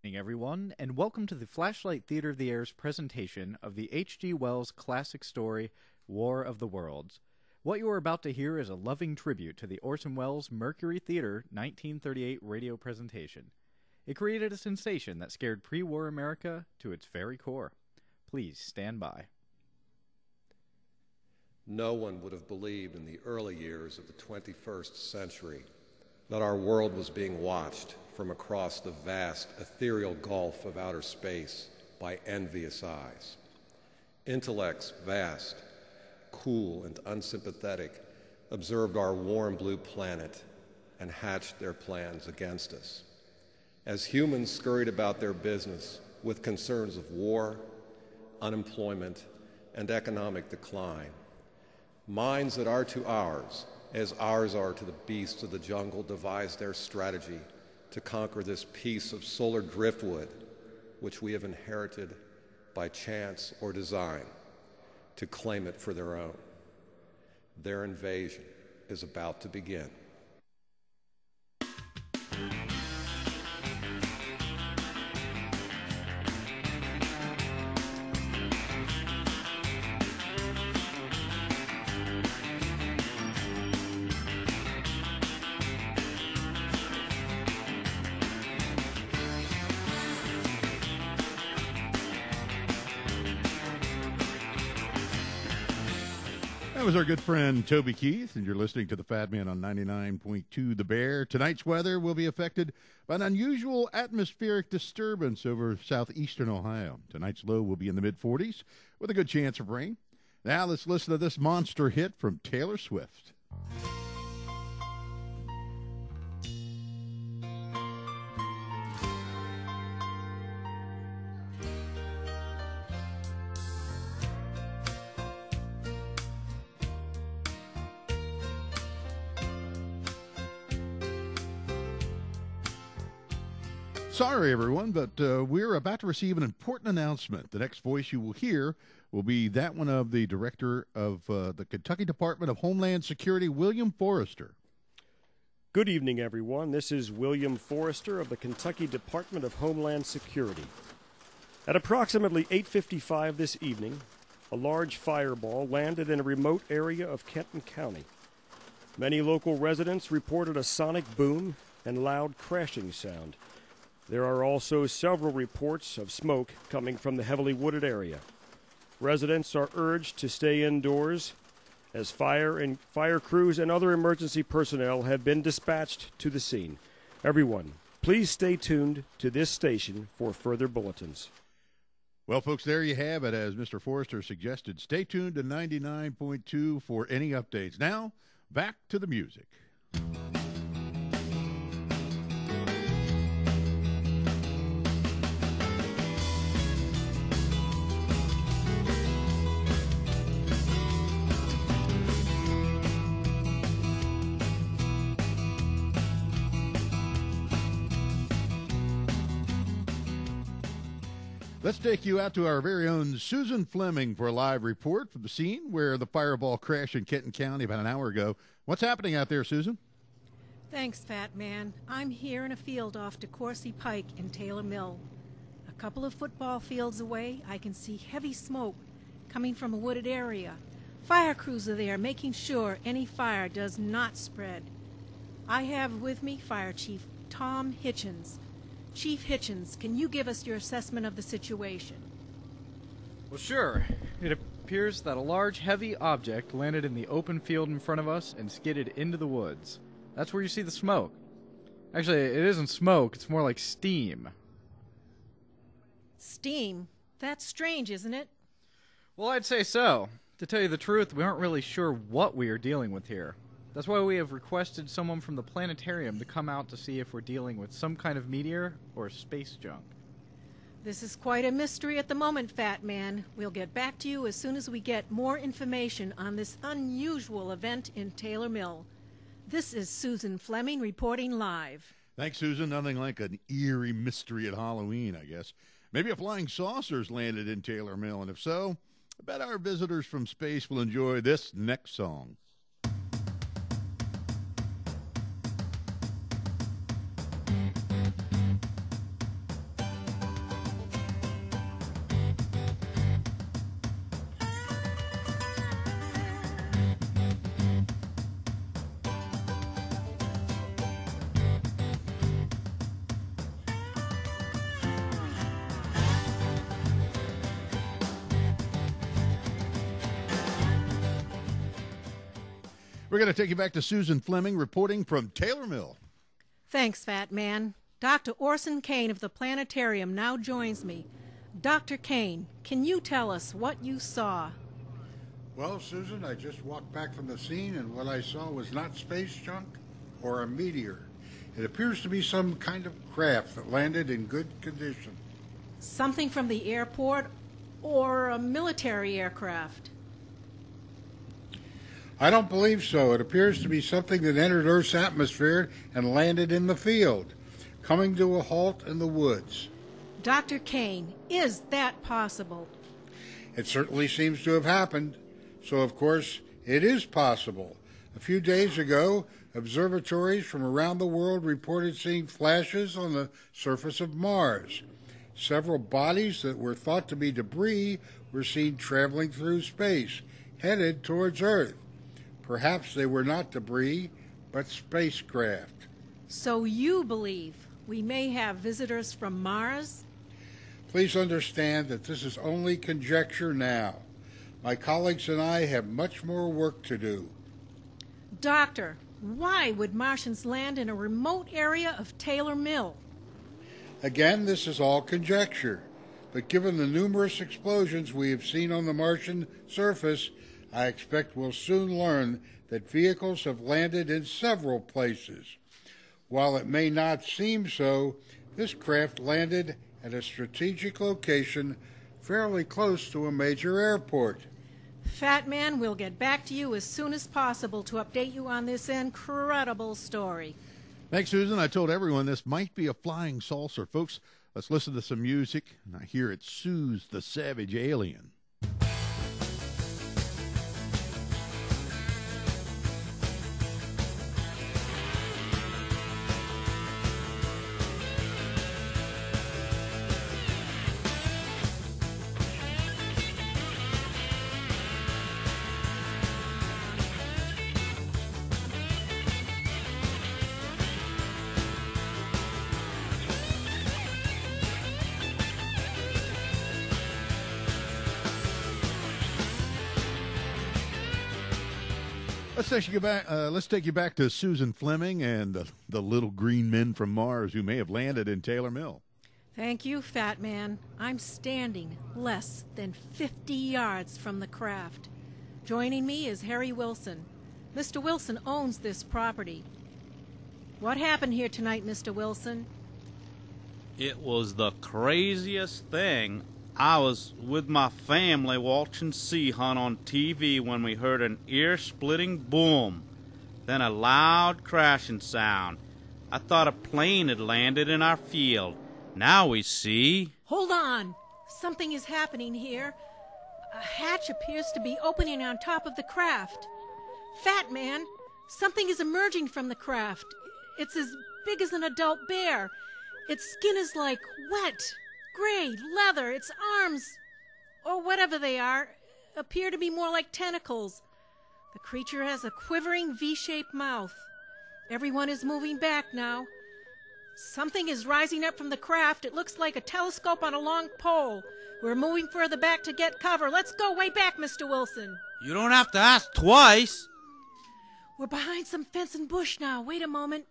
Evening, everyone, and welcome to the Flashlight Theater of the Air's presentation of the H.G. Wells classic story, War of the Worlds. What you are about to hear is a loving tribute to the Orson Welles Mercury Theater 1938 radio presentation. It created a sensation that scared pre-war America to its very core. Please stand by. No one would have believed in the early years of the 21st century that our world was being watched from across the vast ethereal gulf of outer space by envious eyes. Intellects vast, cool, and unsympathetic observed our warm blue planet and hatched their plans against us. As humans scurried about their business with concerns of war, unemployment, and economic decline, minds that are to ours, as ours are to the beasts of the jungle, devised their strategy to conquer this piece of solar driftwood which we have inherited by chance or design, to claim it for their own. Their invasion is about to begin. That was our good friend Toby Keith, and you're listening to the Fat Man on 99.2 The Bear. Tonight's weather will be affected by an unusual atmospheric disturbance over southeastern Ohio. Tonight's low will be in the mid-40s with a good chance of rain. Now let's listen to this monster hit from Taylor Swift. Sorry, everyone, but we're about to receive an important announcement. The next voice you will hear will be that one of the director of the Kentucky Department of Homeland Security, William Forrester. Good evening, everyone. This is William Forrester of the Kentucky Department of Homeland Security. At approximately 8:55 this evening, a large fireball landed in a remote area of Kenton County. Many local residents reported a sonic boom and loud crashing sound. There are also several reports of smoke coming from the heavily wooded area. Residents are urged to stay indoors as fire crews and other emergency personnel have been dispatched to the scene. Everyone, please stay tuned to this station for further bulletins. Well, folks, there you have it. As Mr. Forrester suggested, stay tuned to 99.2 for any updates. Now, back to the music. Let's take you out to our very own Susan Fleming for a live report from the scene where the fireball crashed in Kenton County about an hour ago. What's happening out there, Susan? Thanks, Fat Man. I'm here in a field off DeCourcy Pike in Taylor Mill. A couple of football fields away, I can see heavy smoke coming from a wooded area. Fire crews are there making sure any fire does not spread. I have with me Fire Chief Tom Hitchens. Chief Hitchens, can you give us your assessment of the situation? Well, sure. It appears that a large, heavy object landed in the open field in front of us and skidded into the woods. That's where you see the smoke. Actually, it isn't smoke, it's more like steam. Steam? That's strange, isn't it? Well, I'd say so. To tell you the truth, we aren't really sure what we are dealing with here. That's why we have requested someone from the planetarium to come out to see if we're dealing with some kind of meteor or space junk. This is quite a mystery at the moment, Fat Man. We'll get back to you as soon as we get more information on this unusual event in Taylor Mill. This is Susan Fleming reporting live. Thanks, Susan. Nothing like an eerie mystery at Halloween, I guess. Maybe a flying saucer's landed in Taylor Mill, and if so, I bet our visitors from space will enjoy this next song. We're going to take you back to Susan Fleming reporting from Taylor Mill. Thanks, Fat Man. Dr. Orson Kane of the planetarium now joins me. Dr. Kane, can you tell us what you saw? Well, Susan, I just walked back from the scene, and what I saw was not space junk or a meteor. It appears to be some kind of craft that landed in good condition. Something from the airport or a military aircraft? I don't believe so. It appears to be something that entered Earth's atmosphere and landed in the field, coming to a halt in the woods. Dr. Kane, is that possible? It certainly seems to have happened. So, of course, it is possible. A few days ago, observatories from around the world reported seeing flashes on the surface of Mars. Several bodies that were thought to be debris were seen traveling through space, headed towards Earth. Perhaps they were not debris, but spacecraft. So you believe we may have visitors from Mars? Please understand that this is only conjecture now. My colleagues and I have much more work to do. Doctor, why would Martians land in a remote area of Taylor Mill? Again, this is all conjecture, but given the numerous explosions we have seen on the Martian surface, I expect we'll soon learn that vehicles have landed in several places. While it may not seem so, this craft landed at a strategic location fairly close to a major airport. Fat Man, we'll get back to you as soon as possible to update you on this incredible story. Thanks, Susan. I told everyone this might be a flying saucer. Folks, let's listen to some music. And I hear it soothes the savage alien. Let's take you back to Susan Fleming and the little green men from Mars who may have landed in Taylor Mill. Thank you, Fat Man. I'm standing less than 50 yards from the craft. Joining me is Harry Wilson. Mr. Wilson owns this property. What happened here tonight, Mr. Wilson? It was the craziest thing. I was with my family watching Sea Hunt on TV when we heard an ear-splitting boom, then a loud crashing sound. I thought a plane had landed in our field. Now we see... Hold on! Something is happening here. A hatch appears to be opening on top of the craft. Fat Man, something is emerging from the craft. It's as big as an adult bear. Its skin is like wet, gray leather. Its arms, or whatever they are, appear to be more like tentacles. The creature has a quivering V-shaped mouth. Everyone is moving back now. Something is rising up from the craft. It looks like a telescope on a long pole. We're moving further back to get cover. Let's go way back, Mr. Wilson. You don't have to ask twice. We're behind some fence and bush now. Wait a moment.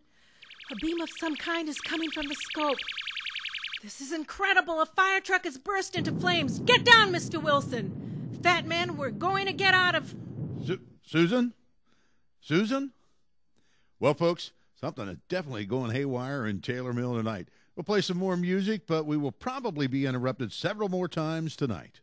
A beam of some kind is coming from the scope. This is incredible. A fire truck has burst into flames. Get down, Mr. Wilson. Fat Man, we're going to get out of... Susan? Susan? Well, folks, something is definitely going haywire in Taylor Mill tonight. We'll play some more music, but we will probably be interrupted several more times tonight.